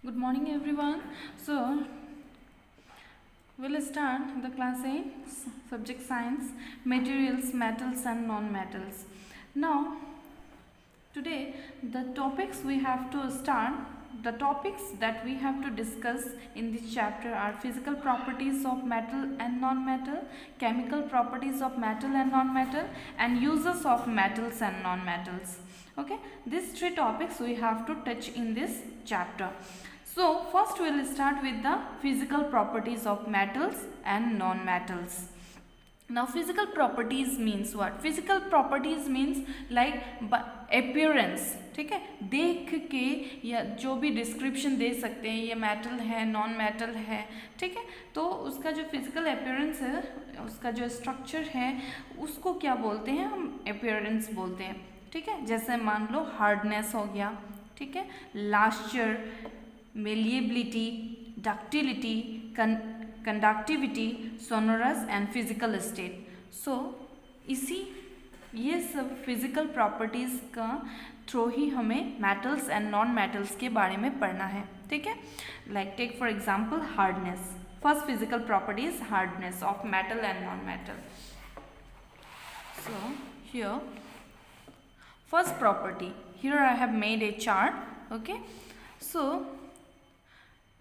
Good morning, everyone. So, we'll start the class 8, subject science, materials, metals, and non-metals. Now, today, the topics that we have to discuss in this chapter are physical properties of metal and non-metal, chemical properties of metal and non-metal, and uses of metals and non-metals. Okay, these three topics we have to touch in this chapter. So first we will start with the physical properties of metals and non-metals. Now physical properties means what? Physical properties means like appearance, ठीक है, देख के या जो भी description दे सकते हैं, ये मेटल है, नॉन मेटल है, ठीक है, तो उसका जो फिजिकल अपीयरेंस है, उसका जो स्ट्रक्चर है, उसको क्या बोलते हैं? हम अपीयरेंस बोलते हैं, ठीक है। जैसे मान लो हार्डनेस हो गया, ठीक है, lustre, malleability, ductility, conductivity, sonorous and physical state. So ये सब फिजिकल प्रॉपर्टीज़ का थ्रू ही हमें मेटल्स एंड नॉन मेटल्स के बारे में पढ़ना है, ठीक है। Like take for example hardness. First physical property is hardness of metal and non metal. So here first property, here I have made a chart, okay, so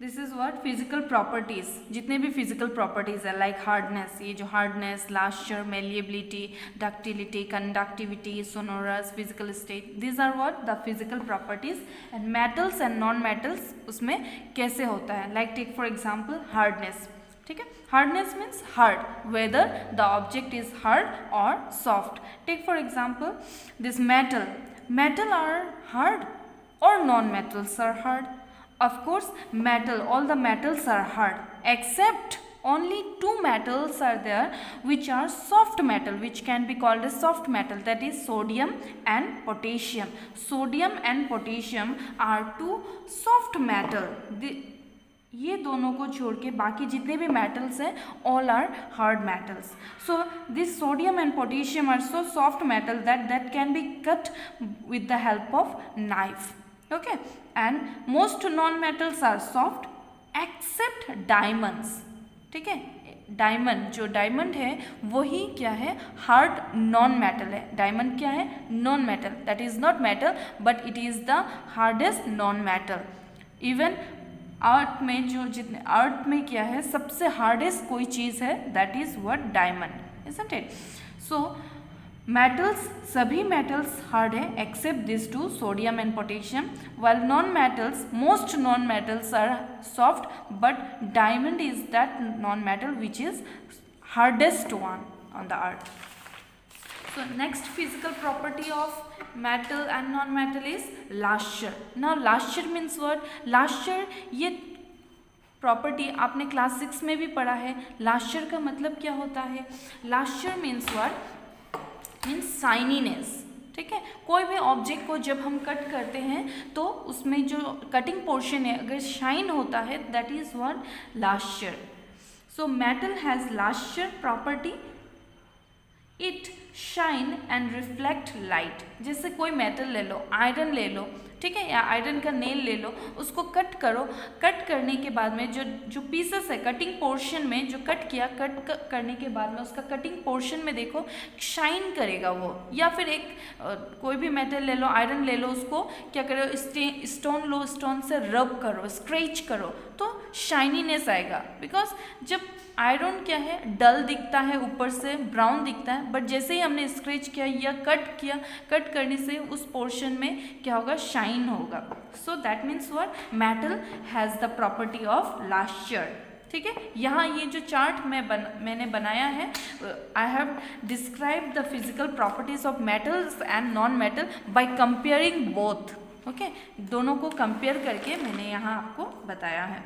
this is what physical properties, जितने भी physical properties है like hardness, ये जो hardness, lasture, malleability, ductility, conductivity, sonorous, physical state, these are what the physical properties, and metals and non metals उसमें कैसे होता है, like take for example hardness, ठीक है। Hardness means hard, whether the object is hard और soft. Take for example this metal, metal are hard और non metals are hard. Of course metal, all the metals are hard except only two metals are there which are soft metal, which can be called as soft metal, that is sodium and potassium. Sodium and potassium are two soft metal. ये दोनों को छोड़ के बाकी जितने भी metals हैं all are hard metals. So this sodium and potassium are so soft metal that can be cut with the help of knife. Okay, and most non metals are soft except diamonds. ठीक है, diamond, जो diamond है वही क्या है, hard non metal है. Diamond क्या है, non metal, that is not metal but it is the hardest non metal. Even earth में जो जितने अर्थ में क्या है सबसे हार्डेस्ट कोई चीज़ है, that is what, diamond, isn't it. So metals, सभी मेटल्स हार्ड है except this two, sodium and potassium, while non metals, most non metals are soft but diamond is that non metal which is hardest one on the earth. So next physical property of metal and non-metal is lasture. Now lasture means what? Lasture, ये property आपने class 6 में भी पढ़ा है. लास्चर का मतलब क्या होता है? लास्चर मीन्स व्हाट, मीन्स शाइनीनेस. ठीक है, कोई भी ऑब्जेक्ट को जब हम कट करते हैं तो उसमें जो कटिंग पोर्शन है अगर शाइन होता है, that is what, lustre. So metal has lustre property, it shine and reflect light. जैसे कोई मेटल ले लो, आयरन ले लो, ठीक है, या आयरन का नेल ले लो, उसको कट करो. कट करने के बाद में जो पीसेस है कटिंग पोर्शन में जो कट किया, करने के बाद में उसका कटिंग पोर्शन में देखो शाइन करेगा वो. या फिर एक कोई भी मेटल ले लो, आयरन ले लो, उसको क्या करो, स्टोन लो, स्टोन से रब करो, स्क्रैच करो तो शाइनीनेस आएगा. बिकॉज जब आयरन क्या है, डल दिखता है, ऊपर से ब्राउन दिखता है, बट जैसे ही हमने स्क्रैच किया या कट किया, कट करने से उस पोर्शन में क्या होगा, शाइन होगा. So that means what, metal has the property of lustre. ठीक है, यहाँ ये जो चार्ट मैंने बनाया है, I have describe the physical properties of metals and non metal by comparing both. Okay, दोनों को कंपेयर करके मैंने यहाँ आपको बताया है.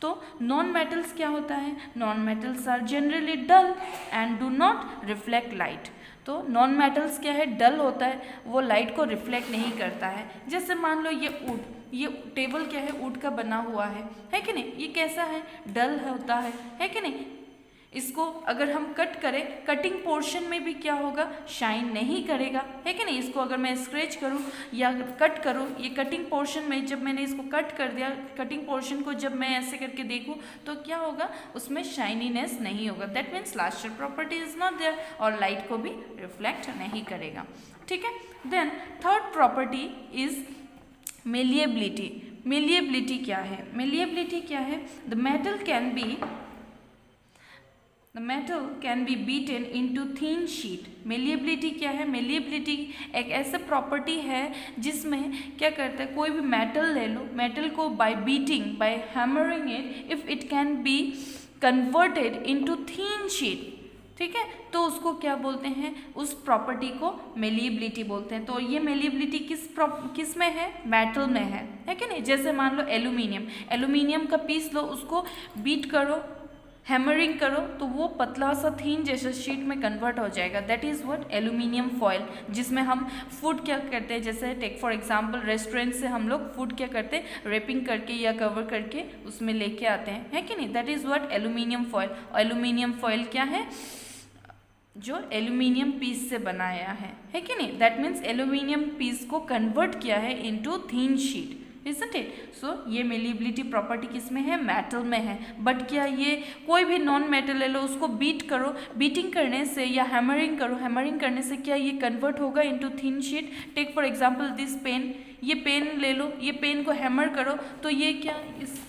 तो नॉन मेटल्स क्या होता है, non metals are generally dull and do not reflect light. तो नॉन मेटल्स क्या है, डल होता है, वो लाइट को रिफ्लेक्ट नहीं करता है. जैसे मान लो ये वुड, ये टेबल क्या है, वुड का बना हुआ है कि नहीं, ये कैसा है, डल होता है कि नहीं. इसको अगर हम कट करें, कटिंग पोर्शन में भी क्या होगा, शाइन नहीं करेगा, है कि नहीं। इसको अगर मैं स्क्रैच करूं या कट करूं, ये कटिंग पोर्शन में जब मैंने इसको कट कर दिया, कटिंग पोर्शन को जब मैं ऐसे करके देखूं तो क्या होगा, उसमें शाइनीनेस नहीं होगा। That means lustre property is not there, और लाइट को भी रिफ्लेक्ट नहीं करेगा, ठीक है। Then third property is malleability. Malleability क्या है, मेलिएबिलिटी क्या है, the metal can be beaten into thin sheet. Malleability क्या है, मेलिएबिलिटी एक ऐसा प्रॉपर्टी है जिसमें क्या करता है, कोई भी मेटल ले लो, मेटल को by beating, by hammering it, if it can be converted into thin sheet, ठीक है, तो उसको क्या बोलते हैं, उस प्रॉपर्टी को मेलिएबिलिटी बोलते हैं। तो ये मेलिएबिलिटी किस में है, मेटल में है कि नहीं। जैसे मान लो एल्यूमिनियम का पीस लो, उसको बीट करो, हैमरिंग करो, तो वो पतला सा थीन जैसा शीट में कन्वर्ट हो जाएगा। That is what, aluminium foil, जिसमें हम फूड क्या करते हैं, जैसे टेक फॉर एग्जांपल रेस्टोरेंट से हम लोग फूड क्या करते हैं, रैपिंग करके या कवर करके उसमें लेके आते हैं, है कि नहीं। That is what, aluminium foil. और एल्यूमिनियम फॉयल क्या है, जो एल्यूमिनियम पीस से बनाया है कि नहीं। दैट मीन्स एल्यूमिनियम पीस को कन्वर्ट किया है into thin sheet, isn't it? So ये मेलिएबिलिटी प्रॉपर्टी किस में है, मेटल में है। बट क्या ये कोई भी नॉन मेटल ले लो, उसको बीट करो, बीटिंग करने से या हैमरिंग करो, हैमरिंग करने से क्या ये कन्वर्ट होगा into thin sheet. Take for example this pen, ये पेन ले लो, ये पेन को हैमर करो, तो ये क्या, इस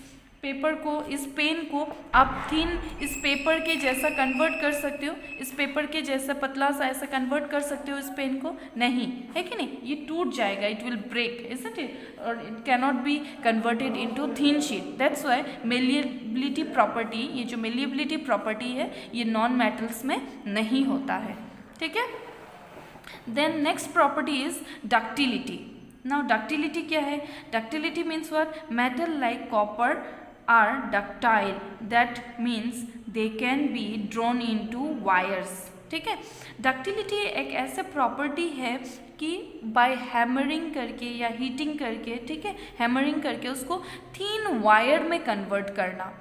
पेपर को, इस पेन को आप थिन इस पेपर के जैसा कन्वर्ट कर सकते हो, इस पेपर के जैसा पतला सा ऐसा कन्वर्ट कर सकते हो इस पेन को, नहीं, है कि नहीं। ये टूट जाएगा, it will break, isn't it? और it cannot be converted into thin sheet. That's why malleability property, ये जो मेलिएबिलिटी प्रॉपर्टी है ये नॉन मेटल्स में नहीं होता है, ठीक है। Then next property is ductility. Now ductility क्या है, ductility means what, metal like copper are ductile, that means they can be drawn into wires, ठीक है। डक्टिलिटी एक ऐसे प्रॉपर्टी है कि बाय हैमरिंग करके या हीटिंग करके, ठीक है, हैमरिंग करके उसको थिन वायर में कन्वर्ट करना,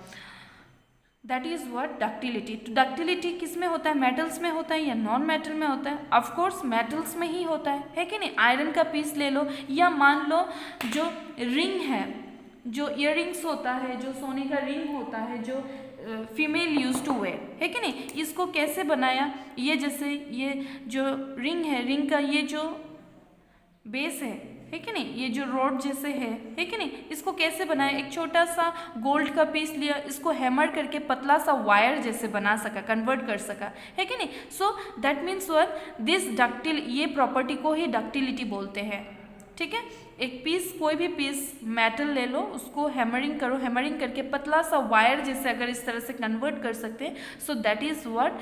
दैट इज व्हाट डक्टिलिटी। तो डक्टिलिटी किस में होता है, मेटल्स में होता है या नॉन मेटल में होता है, ऑफ कोर्स मेटल्स में ही होता है कि नहीं। आयरन का पीस ले लो, या मान लो जो रिंग है, जो इयररिंग्स होता है, जो सोने का रिंग होता है, जो फीमेल यूज टू वेयर, है कि नहीं, इसको कैसे बनाया, ये जैसे ये जो रिंग है, रिंग का ये जो बेस है कि नहीं, ये जो रोड जैसे है कि नहीं, इसको कैसे बनाया, एक छोटा सा गोल्ड का पीस लिया, इसको हैमर करके पतला सा वायर जैसे बना सका, कन्वर्ट कर सका, है कि नहीं। So that means what, this ductile, ये प्रॉपर्टी को ही डक्टिलिटी बोलते हैं, ठीक है। एक पीस, कोई भी पीस मेटल ले लो, उसको हैमरिंग करो, हैमरिंग करके पतला सा वायर जैसे अगर इस तरह से कन्वर्ट कर सकते हैं, so that is what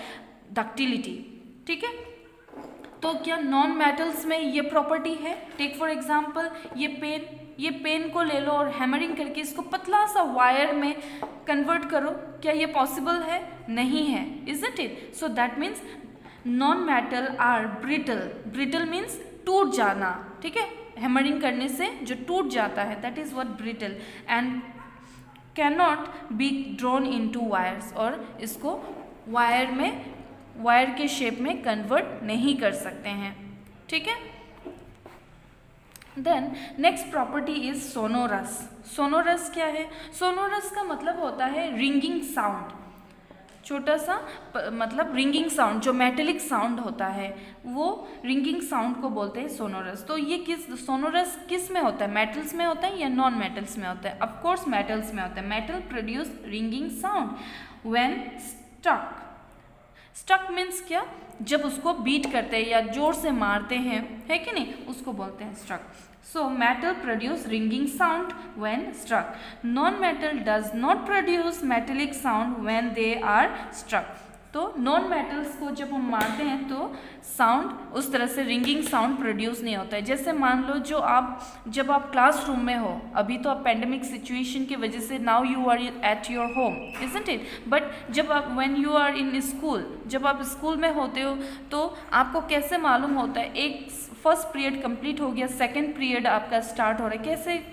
ductility, ठीक है। तो क्या नॉन मेटल्स में ये प्रॉपर्टी है, टेक फॉर एग्जांपल ये पेन को ले लो और हैमरिंग करके इसको पतला सा वायर में कन्वर्ट करो, क्या ये पॉसिबल है, नहीं है, isn't it. So that means non metal are brittle, brittle means टूट जाना, ठीक है, हैमरिंग करने से जो टूट जाता है, that is what brittle, and cannot be drawn into wires, और इसको वायर के शेप में कन्वर्ट नहीं कर सकते हैं, ठीक है। Then next property is sonorous. Sonorous क्या है, सोनोरस का मतलब होता है रिंगिंग साउंड, छोटा सा मतलब रिंगिंग साउंड, जो मेटेलिक साउंड होता है वो रिंगिंग साउंड को बोलते हैं सोनोरस। तो ये सोनोरस किस में होता है, मेटल्स में होता है या नॉन मेटल्स में होता है, ऑफ कोर्स मेटल्स में होता है। Metal produce ringing sound when struck. Struck means क्या, जब उसको बीट करते हैं या जोर से मारते हैं, है कि नहीं, उसको बोलते हैं struck. So metal produce ringing sound when struck. Non-metal does not produce metallic sound when they are struck. तो नॉन मेटल्स को जब हम मारते हैं तो साउंड उस तरह से रिंगिंग साउंड प्रोड्यूस नहीं होता है। जैसे मान लो जब आप क्लासरूम में हो, अभी तो आप पेंडेमिक सिचुएशन की वजह से now you are at your home, isn't it, but जब आप when you are in school, जब आप स्कूल में होते हो तो आपको कैसे मालूम होता है, एक फर्स्ट पीरियड कंप्लीट हो गया, सेकेंड पीरियड आपका स्टार्ट हो रहा है, कैसे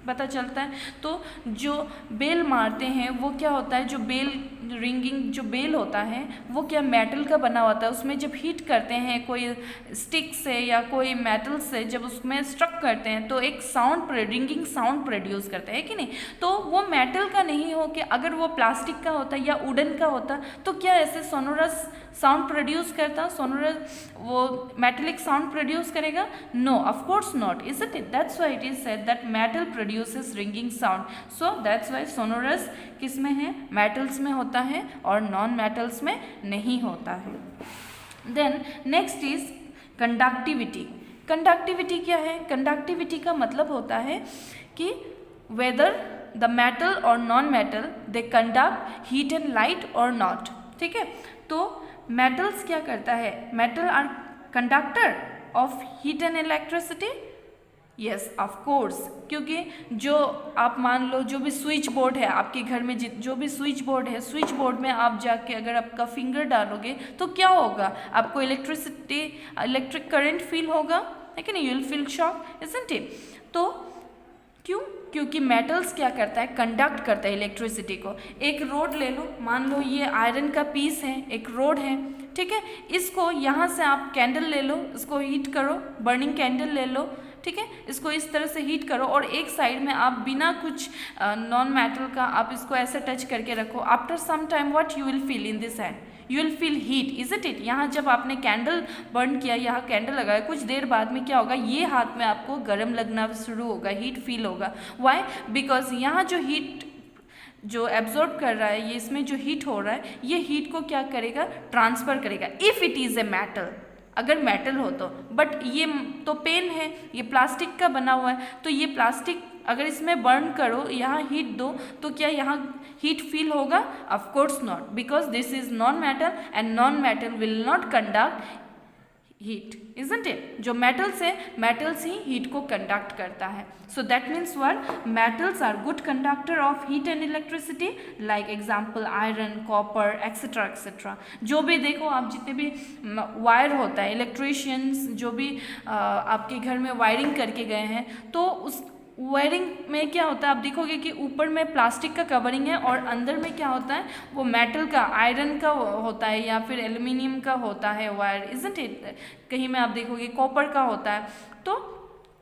पता चलता है। तो जो बेल मारते हैं वो क्या होता है, जो बेल रिंगिंग जो बेल होता है वो क्या मेटल का बना होता है। उसमें जब हीट करते हैं कोई स्टिक से या कोई मेटल से, जब उसमें स्ट्रक करते हैं तो एक साउंड रिंगिंग साउंड प्रोड्यूस करता है कि नहीं। तो वो मेटल का नहीं हो कि अगर वो प्लास्टिक का होता या वुडन का होता तो क्या ऐसे सोनोरस साउंड प्रोड्यूस करता, सोनोरस वो मेटेलिक साउंड प्रोड्यूस करेगा? No, of course not, isn't it? That's why it is said that metal produces ringing sound. So that's why sonorous किस में है? मेटल्स में होता है और नॉन मेटल्स में नहीं होता है। Then next is conductivity. Conductivity क्या है? कंडक्टिविटी का मतलब होता है कि वेदर द मेटल और non metal they conduct heat and light or not. ठीक है, तो मेटल्स क्या करता है? Metal are conductor of heat and electricity. Yes, of course, क्योंकि जो आप मान लो जो भी स्विच बोर्ड है आपके घर में, जो भी स्विच बोर्ड है, स्विच बोर्ड में आप जाके अगर आपका फिंगर डालोगे तो क्या होगा? आपको इलेक्ट्रिक करंट फील होगा, है कि नहीं? You will feel shock, isn't it? तो क्यों? क्योंकि मेटल्स क्या करता है? कंडक्ट करता है इलेक्ट्रिसिटी को। एक रोड ले लो, मान लो ये आयरन का पीस है, एक रोड है, ठीक है, इसको यहाँ से आप कैंडल ले लो, इसको हीट करो, बर्निंग कैंडल ले लो, ठीक है, इसको इस तरह से हीट करो और एक साइड में आप बिना कुछ नॉन मेटल का आप इसको ऐसे टच करके रखो। After some time what you will feel in this hand? You will feel heat, isn't it? यहाँ जब आपने कैंडल बर्न किया, यहाँ कैंडल लगाया, कुछ देर बाद में क्या होगा? ये हाथ में आपको गर्म लगना शुरू होगा, हीट फील होगा। वाई? बिकॉज यहाँ जो हीट जो एब्जॉर्ब कर रहा है, ये इसमें जो हीट हो रहा है, ये हीट को क्या करेगा? ट्रांसफ़र करेगा। If it is a metal, अगर मेटल हो तो, बट ये तो पेन है, ये प्लास्टिक का बना हुआ है, तो ये प्लास्टिक अगर इसमें बर्न करो, यहाँ हीट दो, तो क्या यहाँ हीट फील होगा? Of course not, because this is non metal and non metal will not conduct heat, isn't it? जो मेटल्स है, मेटल्स ही हीट को कंडक्ट करता है। So that means what? Metals are good conductor of heat and electricity, like example iron, copper, etcetera etcetera. जो भी देखो आप, जितने भी वायर होता है, इलेक्ट्रीशियंस जो भी आपके घर में वायरिंग करके गए हैं, तो उस वायरिंग में क्या होता है? आप देखोगे कि ऊपर में प्लास्टिक का कवरिंग है और अंदर में क्या होता है? वो मेटल का, आयरन का होता है या फिर एल्युमिनियम का होता है वायर, इजंट इट? कहीं में आप देखोगे कॉपर का होता है। तो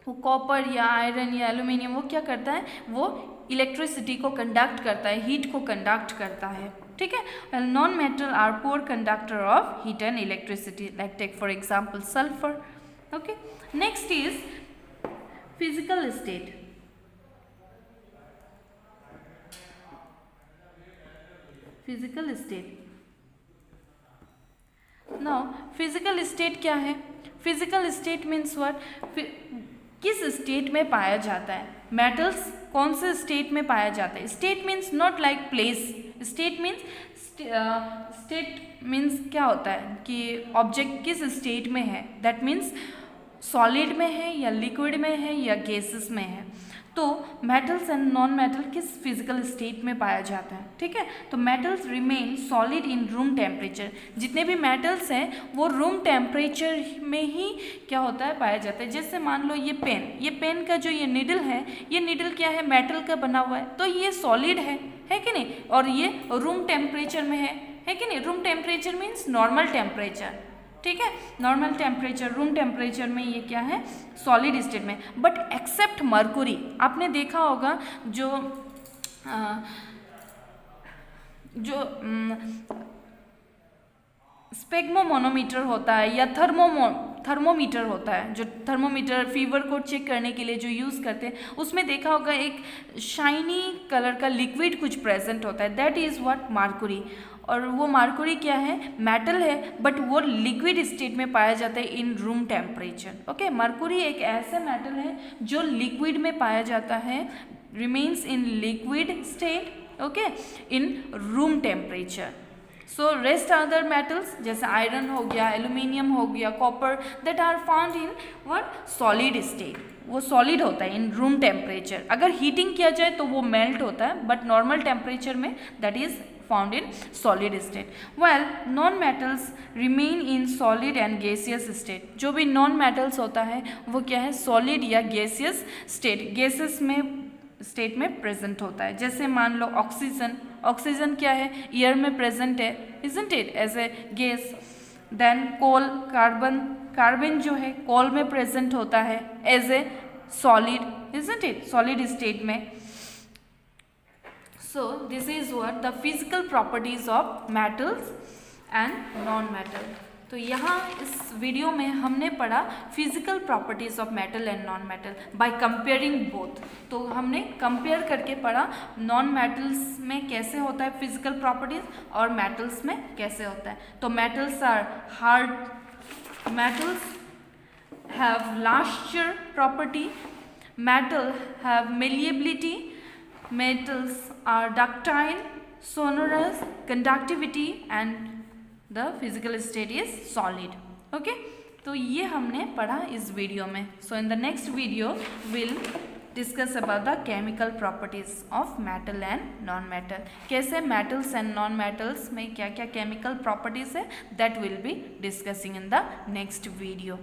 वो कॉपर या आयरन या एल्युमिनियम वो क्या करता है? वो इलेक्ट्रिसिटी को कंडक्ट करता है, हीट को कंडक्ट करता है, ठीक है। Well, non metal are poor conductor of heat and electricity, like take for example sulphur. Okay, next is physical state. Physical state. Now physical state क्या है? Physical state means what? किस state में पाया जाता है? मेटल्स कौन से state में पाया जाता है? State means not like place, state means क्या होता है कि ऑब्जेक्ट किस स्टेट में है, दैट मीन्स सॉलिड में है या लिक्विड में है या गैसेस में है। तो मेटल्स एंड नॉन मेटल किस फिजिकल स्टेट में पाया जाता है, ठीक है। तो metals remain solid in room temperature. जितने भी मेटल्स हैं वो रूम टेम्परेचर में ही क्या होता है? पाया जाता है। जैसे मान लो ये पेन का जो ये निडल है, ये निडल क्या है? मेटल का बना हुआ है, तो ये सॉलिड है कि नहीं? और ये रूम टेम्परेचर में है कि नहीं? Room temperature means normal temperature, ठीक है। नॉर्मल टेम्परेचर, रूम टेम्परेचर में ये क्या है? सॉलिड स्टेट में। बट एक्सेप्ट मर्कुरी, आपने देखा होगा जो स्पेग्मोमोनोमीटर होता है या थर्मोमीटर होता है, जो थर्मोमीटर फीवर को चेक करने के लिए जो यूज़ करते हैं, उसमें देखा होगा एक शाइनी कलर का लिक्विड कुछ प्रेजेंट होता है, दैट इज़ व्हाट? मर्कुरी। और वो मर्कुरी क्या है? मेटल है, बट वो लिक्विड स्टेट में पाया जाता है in room temperature. Okay, Mercury एक ऐसा मेटल है जो लिक्विड में पाया जाता है, remains in liquid state, okay, in room temperature. So rest other metals जैसे आयरन हो गया, एल्यूमिनियम हो गया, copper, that are found in what? Solid state. वो सॉलिड होता है इन रूम टेम्परेचर। अगर हीटिंग किया जाए तो वो मेल्ट होता है, बट नॉर्मल टेम्परेचर में that is found in solid state. Well, non-metals remain in solid and gaseous state. जो भी non-metals होता है वो क्या है? solid या gaseous state, gases में स्टेट में प्रेजेंट होता है। जैसे मान लो ऑक्सीजन, ऑक्सीजन क्या है, एयर में प्रेजेंट है, isn't it, as a gas. Then coal, carbon, carbon जो है कोल में प्रेजेंट होता है as a solid, isn't it, solid state में। So this is what the physical properties of metals and non metal. तो यहाँ इस वीडियो में हमने पढ़ा physical properties of metal and non metal by comparing both. तो हमने कंपेयर करके पढ़ा नॉन मेटल्स में कैसे होता है फिजिकल प्रॉपर्टीज और मेटल्स में कैसे होता है। तो metals are hard, metals have lustre property, metal have malleability, metals are ductile, sonorous, conductivity and the physical state is solid. Okay, तो ये हमने पढ़ा इस वीडियो में। So in the next video will discuss about the chemical properties of metal and non metal. कैसे metals and non metals में क्या क्या केमिकल प्रॉपर्टीज है, that will be discussing in the next video.